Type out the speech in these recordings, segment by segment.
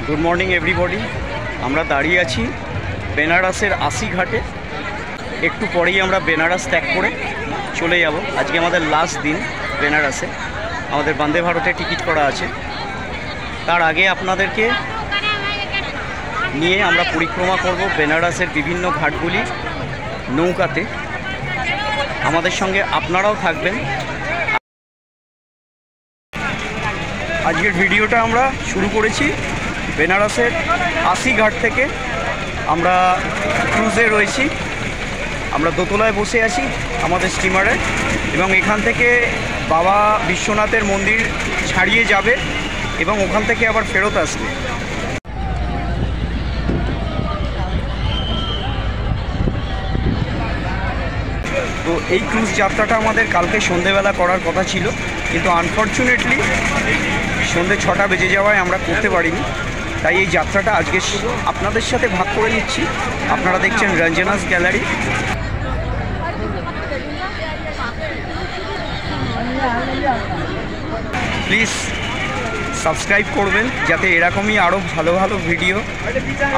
Good morning everybody. আমরা দাঁড়িয়ে আছি বেনারসের ৮০ ঘাটে। একটু পরেই আমরা বেনারস ত্যাগ করে চলে যাব। আজকে আমাদের লাস্ট দিন বেনারসে। আমাদের বন্দে ভারতে টিকিট করা আছে। তার আগে আপনাদেরকে নিয়ে আমরা পরিক্রমা করব বেনারসের বিভিন্ন ঘাটগুলি নৌকাতে। আমাদের সঙ্গে আপনারাও থাকবেন। আজকের ভিডিওটা আমরা শুরু করেছি বেনারসের ৮০ ঘাট থেকে। আমরা ক্রুজে রয়েছি, আমরা দোতলায় বসে আছি আমাদের স্টিমারে, এবং এখান থেকে বাবা বিশ্বনাথের মন্দির ছাড়িয়ে যাবে এবং ওখান থেকে আবার ফেরত আসবে। তো এই ক্রুজ যাত্রাটা আমাদের কালকে সন্ধেবেলা করার কথা ছিল, কিন্তু আনফর্চুনেটলি সন্ধে ৬টা বেজে যাওয়ায় আমরা করতে পারিনি। তাই এই যাত্রাটা আজকে আপনাদের সাথে ভাগ করে নিচ্ছি। আপনারা দেখছেন রঞ্জনাস গ্যালারি। প্লিজ সাবস্ক্রাইব করবেন যাতে এরকমই আরও ভালো ভালো ভিডিও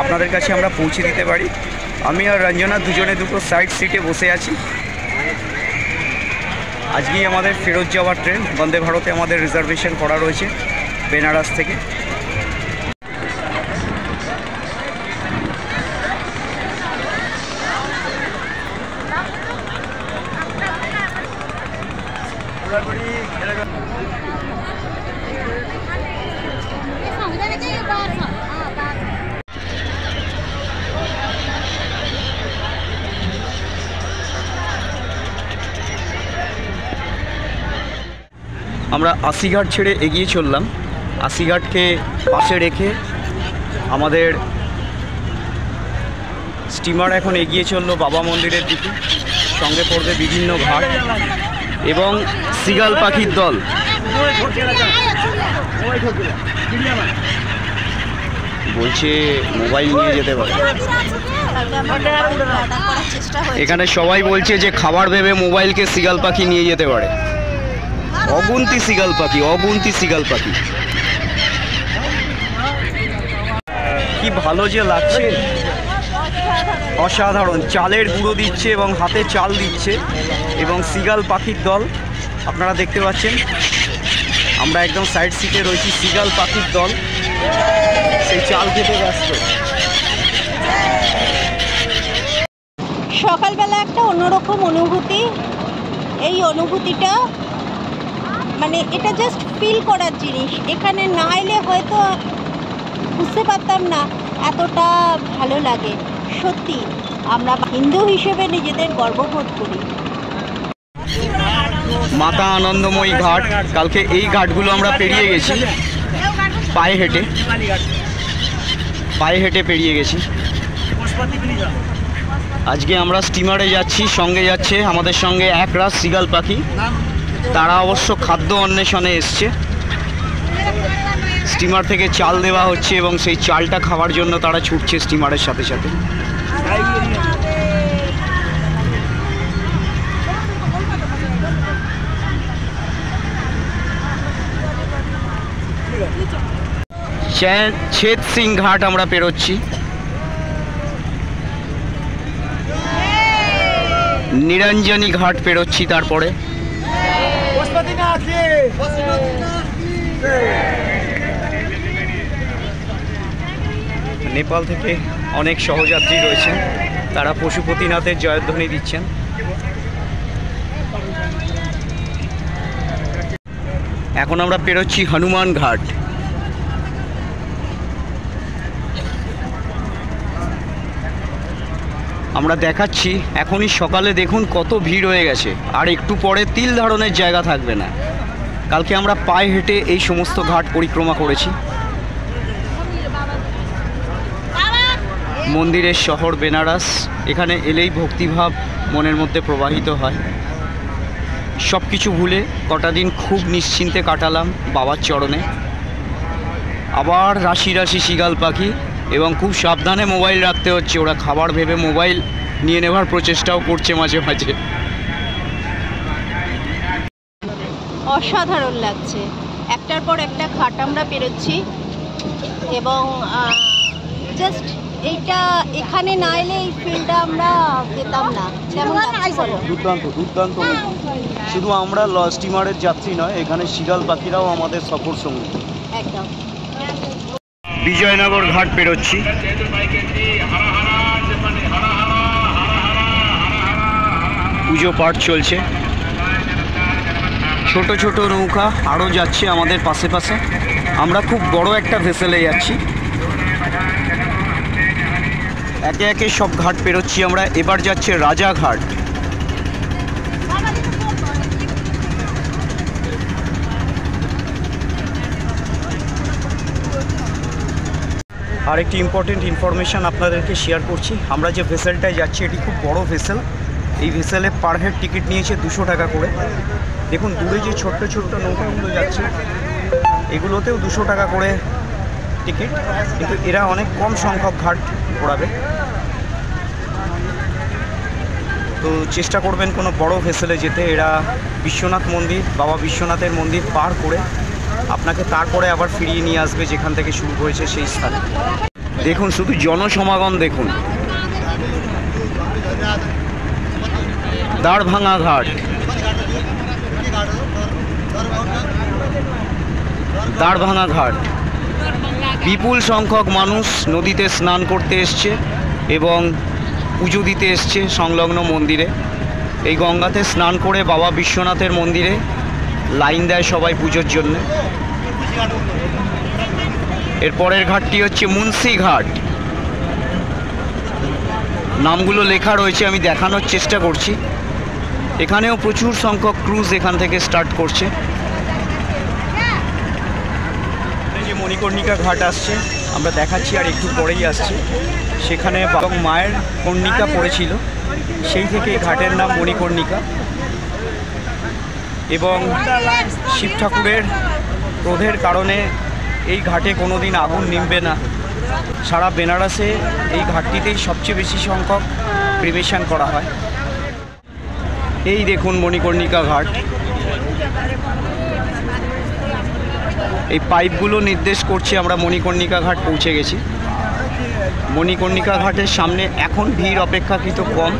আপনাদের কাছে আমরা পৌঁছে দিতে পারি। আমি আর রঞ্জনা দুজনে দুটো সাইড সিটে বসে আছি। আজকেই আমাদের ফেরত যাওয়ার ট্রেন, বন্দে ভারতে আমাদের রিজার্ভেশন করা রয়েছে বেনারস থেকে। আমরা ৮০ ঘাট ছেড়ে এগিয়ে চললাম। ৮০ ঘাটকে পাশে রেখে আমাদের স্টিমার এখন এগিয়ে চললো বাবা মন্দিরের দিকে। সঙ্গে পড়বে বিভিন্ন ঘাট এবং সিগাল পাখির দল। বলছে মোবাইল নিয়ে যেতে পারে। এখানে সবাই বলছে যে খাবার ভেবে মোবাইলকে সিগাল পাখি নিয়ে যেতে পারে। অগুন্তি সিগাল পাখি, অগুন্তি সিগাল পাখি। কি ভালো যে লাগছে, অসাধারণ। চালের গুঁড়ো দিচ্ছে এবং হাতে চাল দিচ্ছে, এবং সিগাল পাখির দল আপনারা দেখতে পাচ্ছেন। আমরা একদম সাইড সিটে রয়েছি, সিগাল পাখির দল সেই চাল খেতে ব্যস্ত। সকালবেলা একটা অন্যরকম অনুভূতি। এই অনুভূতিটা মানে এটা জাস্ট ফিল করার জিনিস। এখানে না এলে হয়তো বুঝতে পারতাম না এতটা ভালো লাগে। সত্যি আমরা হিন্দু হিসেবে নিজেদের গর্ববোধ করি। মাতা আনন্দময়ী ঘাট, কালকে এই ঘাটগুলো আমরা পেরিয়ে গেছি পায়ে হেঁটে, পায়ে হেঁটে পেরিয়ে গেছি। আজকে আমরা স্টিমারে যাচ্ছি, সঙ্গে যাচ্ছে আমাদের সঙ্গে এক রাত সিগাল পাখি। তারা অবশ্য খাদ্য অন্বেষণে এসছে। স্টিমার থেকে চাল দেওয়া হচ্ছে এবং সেই চালটা খাওয়ার জন্য তারা ছুটছে স্টিমারের সাথে সাথে। ছেদ সিং ঘাট আমরা পেরোচ্ছি। নিরঞ্জনী ঘাট পেরোচ্ছি। তারপরে নেপাল থেকে অনেক সহযাত্রী রয়েছেন, তারা পশুপতিনাথের জয়ধ্বনি দিচ্ছেন। এখন আমরা পেরোচ্ছি হনুমান ঘাট। আমরা দেখাচ্ছি এখনই সকালে দেখুন কত ভিড় হয়ে গেছে, আর একটু পরে তিল ধারণের জায়গা থাকবে না। কালকে আমরা পায়ে হেঁটে এই সমস্ত ঘাট পরিক্রমা করেছি। মন্দিরের শহর বেনারস, এখানে এলেই ভক্তিভাব মনের মধ্যে প্রবাহিত হয়। সব কিছু ভুলে কটা দিন খুব নিশ্চিন্তে কাটালাম বাবার চরণে। আবার রাশি রাশি সিগাল পাখি, এবং খুব সাবধানে মোবাইল রাখতে হচ্ছে। ওরা খাবার ভেবে মোবাইল নিয়ে নেওয়ার প্রচেষ্টাও করছে মাঝে মাঝে। অসাধারণ লাগছে। একটার পর একটা ঘাট আমরা পেরোচ্ছি। এবং জাস্ট এইটা এখানে না এলে এই ফিলটা আমরা পেতাম না। কেমন লাগছে বলো? দুর্দান্ত দুর্দান্ত। শুধু আমরা স্টিমারের যাত্রী নয়, এখানে শিয়াল পাখিরাও আমাদের সফর সঙ্গী। একদম। বিজয়নগর ঘাট পেরোচ্ছি। পুজো পাঠ চলছে, ছোট ছোট নৌকা আরও যাচ্ছে আমাদের পাশে পাশে। আমরা খুব বড় একটা ভেসেলে যাচ্ছি। একে একে সব ঘাট পেরোচ্ছি আমরা। এবার যাচ্ছে রাজাঘাট। আরেকটি ইম্পর্টেন্ট ইনফরমেশান আপনাদেরকে শেয়ার করছি। আমরা যে ভেসেলটায় যাচ্ছি এটি খুব বড় ভেসেল। এই ভেসেলে পার হেড টিকিট নিয়েছে 200 টাকা করে। দেখুন দূরে যে ছোট্ট ছোট্ট নৌকাগুলো যাচ্ছে এগুলোতেও 200 টাকা করে টিকিট, কিন্তু এরা অনেক কম সংখ্যক ঘাট ঘোরাবে। তো চেষ্টা করবেন কোনো বড় ভেসেলে যেতে। এরা বিশ্বনাথ মন্দির, বাবা বিশ্বনাথের মন্দির পার করে আপনাকে তারপরে আবার ফিরিয়ে নিয়ে আসবে যেখান থেকে শুরু হয়েছে সেই স্থানে। দেখুন শুধু জনসমাগম দেখুন। দাঁড়ভাঙা ঘাট, দাঁড়ভাঙা ঘাট। বিপুল সংখ্যক মানুষ নদীতে স্নান করতে এসছে এবং পুজো দিতে এসছে সংলগ্ন মন্দিরে। এই গঙ্গাতে স্নান করে বাবা বিশ্বনাথের মন্দিরে লাইন দেয় সবাই পুজোর জন্য। এরপরের ঘাটটি হচ্ছে মুন্সি ঘাট। নামগুলো লেখা রয়েছে, আমি দেখানোর চেষ্টা করছি। এখানেও প্রচুর সংখ্যক ক্রুজ এখান থেকে স্টার্ট করছে। এই যে মণিকর্ণিকা ঘাট আসছে আমরা দেখাচ্ছি, আর একটু পরেই আসছে। সেখানে মায়ের কর্ণিকা পড়েছিল, সেই থেকে এই ঘাটের নাম মণিকর্ণিকা। এবং শিব ঠাকুরের ক্রোধের কারণে এই ঘাটে কোনো দিন আগুন নিভবে না। সারা বেনারসে এই ঘাটটিতেই সবচেয়ে বেশি সংখ্যক ক্রিমেশন করা হয়। এই দেখুন মণিকর্ণিকা ঘাট। এই পাইপগুলো নির্দেশ করছে আমরা মণিকর্ণিকা ঘাট পৌঁছে গেছি। মণিকর্ণিকা ঘাটের সামনে এখন ভিড় অপেক্ষাকৃত কম,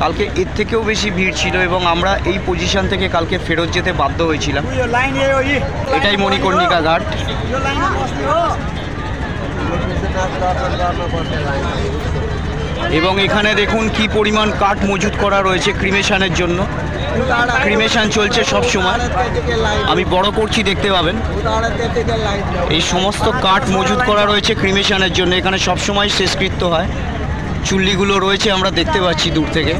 কালকে এর থেকেও বেশি ভিড় ছিল এবং আমরা এই পজিশন থেকে কালকে ফেরত যেতে বাধ্য হয়েছিলাম। এটাই মণিকর্ণিকা ঘাট। এবং এখানে দেখুন কি পরিমাণ কাঠ মজুত করা রয়েছে ক্রিমেশনের জন্য। ক্রিমেশন চলছে সব সময়, আমি বড় করছি দেখতে পাবেন। এই সমস্ত কাঠ মজুত করা রয়েছে ক্রিমেশনের জন্য। এখানে সব সময় শেষকৃত্য হয়। চুল্লিগুলো রয়েছে আমরা দেখতে পাচ্ছি দূর থেকে।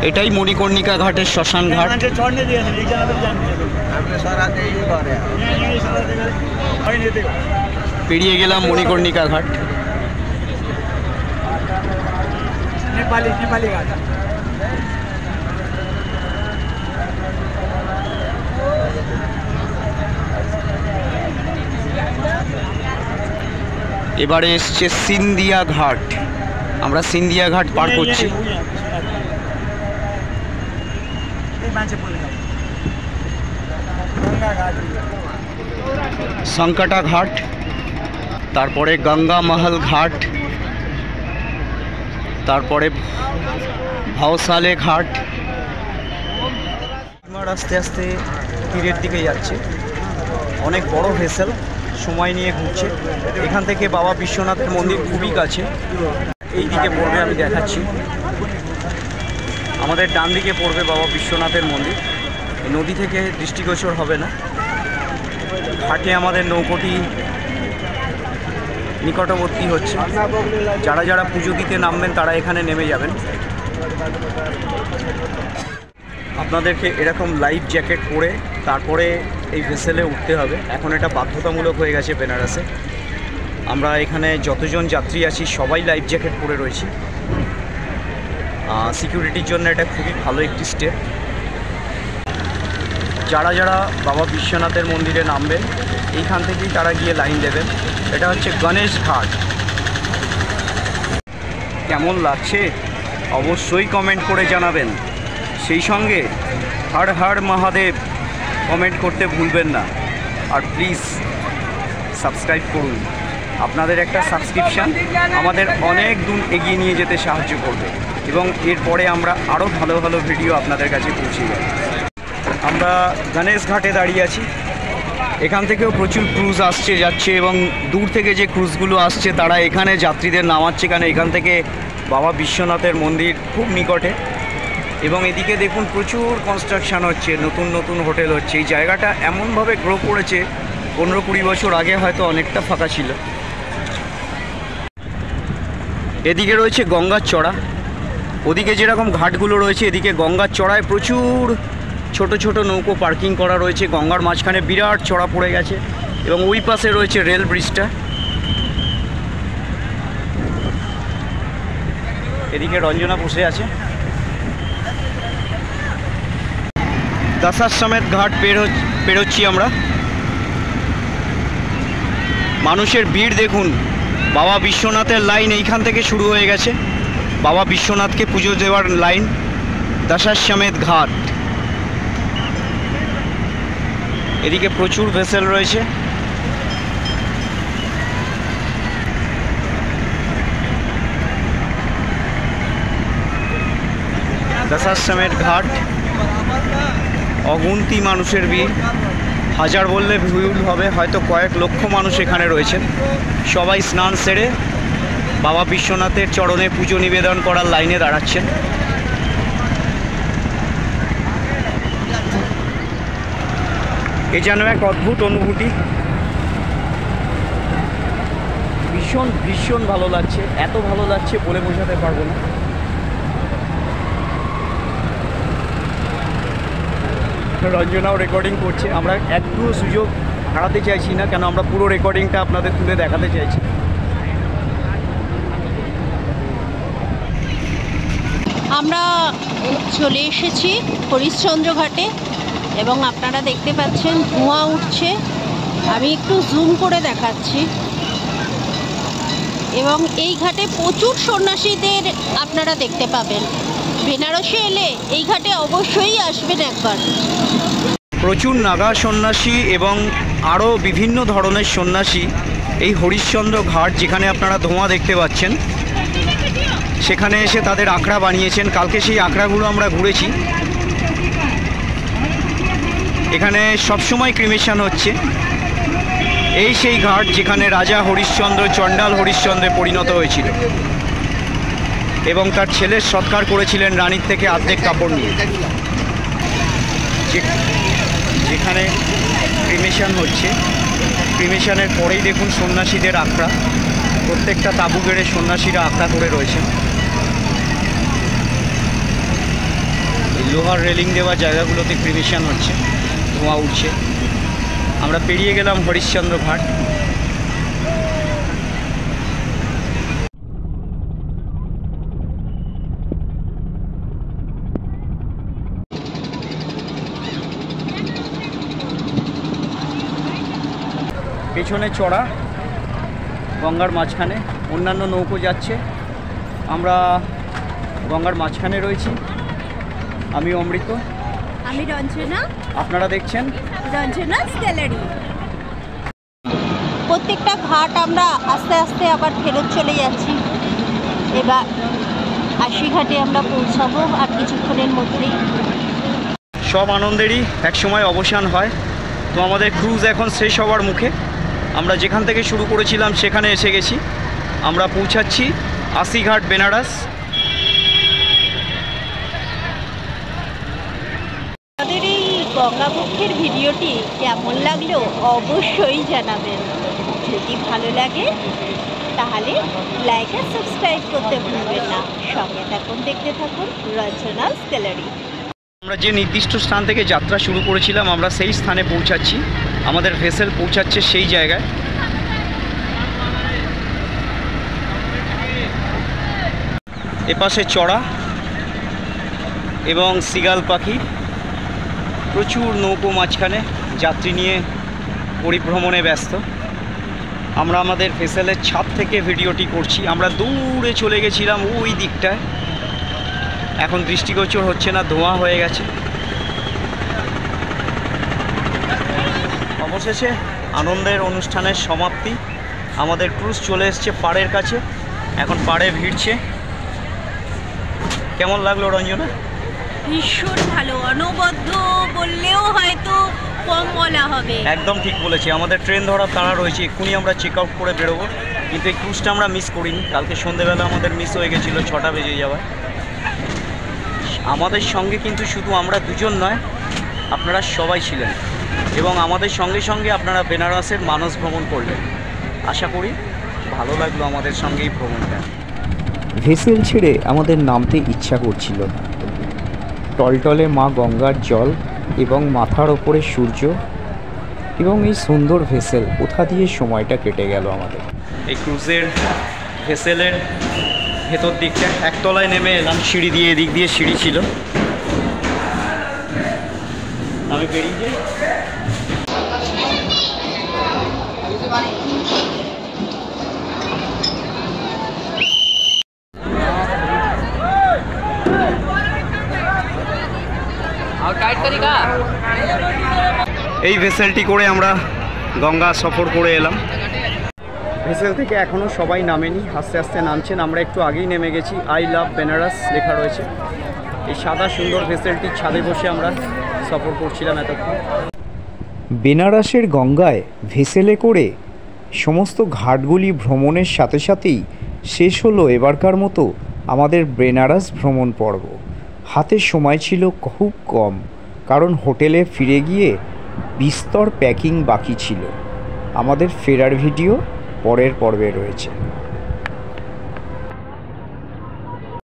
এটাই মণিকর্ণিকা ঘাটের শ্মশান ঘাট। পেরিয়ে গেলাম মণিকর্ণিকা ঘাট। এবারে এসছে সিন্ধিয়া ঘাট। আমরা সিন্ধিয়া ঘাট পার করছি। সংকটা ঘাট, তারপরে গঙ্গা মহল ঘাট, তারপরে ভাওসালে ঘাট। আস্তে আস্তে তীরের দিকে যাচ্ছে। অনেক বড় ভেসেল, সময় নিয়ে ঘুরছে। এখান থেকে বাবা বিশ্বনাথের মন্দির খুবই কাছে। এই দিকে পড়বে, আমি দেখাচ্ছি। আমাদের ডান দিকে পড়বে বাবা বিশ্বনাথের মন্দির। নদী থেকে দৃষ্টিগোচর হবে না। ঘাটে আমাদের নৌকোটি নিকটবর্তী হচ্ছে। যারা যারা পুজো দিতে নামবেন তারা এখানে নেমে যাবেন। আপনাদেরকে এরকম লাইফ জ্যাকেট পরে তারপরে এই ভেসেলে উঠতে হবে। এখন এটা বাধ্যতামূলক হয়ে গেছে বেনারসে। আমরা এখানে যতজন যাত্রী আছি সবাই লাইফ জ্যাকেট পরে রয়েছি। সিকিউরিটির জন্য এটা খুবই ভালো একটি স্টেপ। যারা যারা বাবা বিশ্বনাথের মন্দিরে নামবেন এইখান থেকেই তারা গিয়ে লাইন দেবেন। এটা হচ্ছে গণেশ ঘাট। কেমন লাগছে অবশ্যই কমেন্ট করে জানাবেন। সেই সঙ্গে হর হর মহাদেব কমেন্ট করতে ভুলবেন না। আর প্লিজ সাবস্ক্রাইব করুন। আপনাদের একটা সাবস্ক্রিপশান আমাদের অনেক দূর এগিয়ে নিয়ে যেতে সাহায্য করবে এবং এরপরে আমরা আরও ভালো ভালো ভিডিও আপনাদের কাছে পৌঁছে যাব। আমরা গণেশ ঘাটে দাঁড়িয়ে আছি। এখান থেকেও প্রচুর ক্রুজ আসছে যাচ্ছে এবং দূর থেকে যে ক্রুজগুলো আসছে তারা এখানে যাত্রীদের নামাচ্ছে, কারণ এখান থেকে বাবা বিশ্বনাথের মন্দির খুব নিকটে। এবং এদিকে দেখুন প্রচুর কনস্ট্রাকশান হচ্ছে, নতুন নতুন হোটেল হচ্ছে। এই জায়গাটা এমনভাবে গ্রো করেছে, 15-20 বছর আগে হয়তো অনেকটা ফাঁকা ছিল। এদিকে রয়েছে গঙ্গার চড়া, ওদিকে যেরকম ঘাটগুলো রয়েছে এদিকে গঙ্গার চড়ায় প্রচুর ছোট ছোট নৌকো পার্কিং করা রয়েছে। গঙ্গার মাঝখানে বিরাট চড়া পড়ে গেছে এবং ওই পাশে রয়েছে রেল ব্রিজটা। এদিকে রঞ্জনা বসে আছে। দশাশ্বমেধ ঘাট পেরোচ্ছি আমরা। মানুষের ভিড় দেখুন, বাবা বিশ্বনাথের লাইন এইখান থেকে শুরু হয়ে গেছে। বাবা বিশ্বনাথকে পুজো দেওয়ার লাইন দশাশ্বমেধ ঘাট। এদিকে প্রচুর ভেসেল রয়েছে। দশাশ্বমেধ ঘাট, অগুন্তি মানুষের ভিড়, হাজার বললে ভুল হবে, হয়তো কয়েক লক্ষ মানুষ এখানে রয়েছেন। সবাই স্নান সেরে বাবা বিশ্বনাথের চরণে পুজো নিবেদন করার লাইনে দাঁড়াচ্ছেন। এ যেন এক অদ্ভুত অনুভূতি, ভীষণ ভীষণ ভালো লাগছে, এত ভালো লাগছে বলে বোঝাতে পারবো না। রঞ্জনাও রেকর্ডিং করছে, আমরা একটু সুযোগ হারাতে চাইছি না, কেন আমরা পুরো রেকর্ডিংটা আপনাদের তুলে দেখাতে চাইছি। আমরা চলে এসেছি হরিশ্চন্দ্র ঘাটে এবং আপনারা দেখতে পাচ্ছেন ধোঁয়া উঠছে। আমি একটু জুম করে দেখাচ্ছি। এবং এই ঘাটে প্রচুর সন্ন্যাসীদের আপনারা দেখতে পাবেন। বেনারসে এলে এই ঘাটে অবশ্যই আসবেন একবার। প্রচুর নাগা সন্ন্যাসী এবং আরও বিভিন্ন ধরনের সন্ন্যাসী এই হরিশ্চন্দ্র ঘাট, যেখানে আপনারা ধোঁয়া দেখতে পাচ্ছেন, সেখানে এসে তাদের আখড়া বানিয়েছেন। কালকে সেই আখড়াগুলো আমরা ঘুরেছি। এখানে সবসময় ক্রিমেশন হচ্ছে। এই সেই ঘাট যেখানে রাজা হরিশ্চন্দ্র চণ্ডাল হরিশ্চন্দ্রে পরিণত হয়েছিল এবং তার ছেলের সৎকার করেছিলেন রানীর থেকে অর্ধেক কাপড় নিয়ে। যেখানে ক্রিমেশন হচ্ছে, ক্রিমেশনের পরেই দেখুন সন্ন্যাসীদের আখড়া। প্রত্যেকটা তাঁবু গেড়ে সন্ন্যাসীরা আখড়া করে রয়েছেন। লোহার রেলিং দেওয়া জায়গাগুলোতে ক্রিমেশন হচ্ছে, ধোঁয়া উঠছে। আমরা পেরিয়ে গেলাম হরিশ্চন্দ্র ঘাট। পেছনে চড়া, গঙ্গার মাঝখানে অন্যান্য নৌকো যাচ্ছে, আমরা গঙ্গার মাঝখানে রয়েছি। আমি অমৃত, আমি রঞ্জনা, আপনারা দেখছেন রঞ্জনাস গ্যালারি। প্রত্যেকটা ঘাট আমরা আস্তে আস্তে আবার ফেরত চলে যাচ্ছি। এবার 80 ঘাটে আমরা পৌঁছাবো আর কিছুক্ষণের মধ্যেই। সব আনন্দেরই এক সময় অবসান হয়। তো আমাদের ক্রুজ এখন শেষ হওয়ার মুখে। আমরা যেখান থেকে শুরু করেছিলাম সেখানে এসে গেছি। আমরা পৌঁছাচ্ছি 80 ঘাট বেনারস। আমাদের এই গঙ্গাবক্ষের ভিডিওটি কেমন লাগলো অবশ্যই জানাবেন। যদি ভালো লাগে তাহলে লাইক আর সাবস্ক্রাইব করতে ভুলবেন না। সঙ্গে থাকুন, দেখতে থাকুন রঞ্জনাস গ্যালারি। আমরা যে নির্দিষ্ট স্থান থেকে যাত্রা শুরু করেছিলাম আমরা সেই স্থানে পৌঁছাচ্ছি। আমাদের ভেসেল পৌঁছাচ্ছে সেই জায়গায়। এপাশে চড়া এবং সিগাল পাখি, প্রচুর নৌকো মাঝখানে যাত্রী নিয়ে পরিভ্রমণে ব্যস্ত। আমরা আমাদের ভেসেলের ছাদ থেকে ভিডিওটি করছি। আমরা দূরে চলে গেছিলাম ওই দিকটায়, এখন দৃষ্টিগোচর হচ্ছে না, ধোঁয়া হয়ে গেছে। অবশেষে আনন্দের অনুষ্ঠানের সমাপ্তি। আমাদের ক্রুজ চলে এসছে পাড়ের কাছে, এখন পাড়ে ভিড়ছে। কেমন লাগলো রঞ্জনা? ভীষণ ভালো, অনবদ্য বললেও হয়তো কম বলা হবে। একদম ঠিক বলেছি, আমাদের ট্রেন ধরার তাড়া রয়েছে, এক্ষুনি আমরা চেক আউট করে বেরোবো। কিন্তু এই ক্রুজটা আমরা মিস করিনি। কালকে সন্ধেবেলা আমাদের মিস হয়ে গেছিলো 6টা বেজে যাওয়ায়। আমাদের সঙ্গে কিন্তু শুধু আমরা দুজন নয়, আপনারা সবাই ছিলেন এবং আমাদের সঙ্গে সঙ্গে আপনারা বেনারসের মানস ভ্রমণ করলেন। আশা করি ভালো লাগলো আমাদের সঙ্গে এই ভ্রমণটা। ভেসেল ছেড়ে আমাদের নামতে ইচ্ছা করছিল না। টলটলে মা গঙ্গার জল এবং মাথার ওপরে সূর্য এবং এই সুন্দর ভেসেল, কোথা দিয়ে সময়টা কেটে গেল আমাদের। এই ক্রুজের ভেসেলের ভেতর দিকটা একতলায় নেমে এলাম সিঁড়ি দিয়ে, এদিক দিয়ে সিঁড়ি ছিল। আমি বেরিয়ে যাই। এই ভেসেলটি করে আমরা গঙ্গা সফর করে এলাম। ভেসেল থেকে এখনও সবাই নামেনি, আস্তে আস্তে নামছেন। আমরা একটু আগেই নেমে গেছি। আই লাভ বেনারস লেখা রয়েছে। এই সাদা সুন্দর ভেসেলটির ছাদে বসে আমরা সফর করছিলাম এতক্ষণ। বেনারসের গঙ্গায় ভেসেলে করে সমস্ত ঘাটগুলি ভ্রমণের সাথে সাথেই শেষ হলো এবারকার মতো আমাদের বেনারস ভ্রমণ পর্ব। হাতে সময় ছিল খুব কম, কারণ হোটেলে ফিরে গিয়ে বিস্তর প্যাকিং বাকি ছিল। আমাদের ফেরার ভিডিও পরের পর্বে রয়েছে।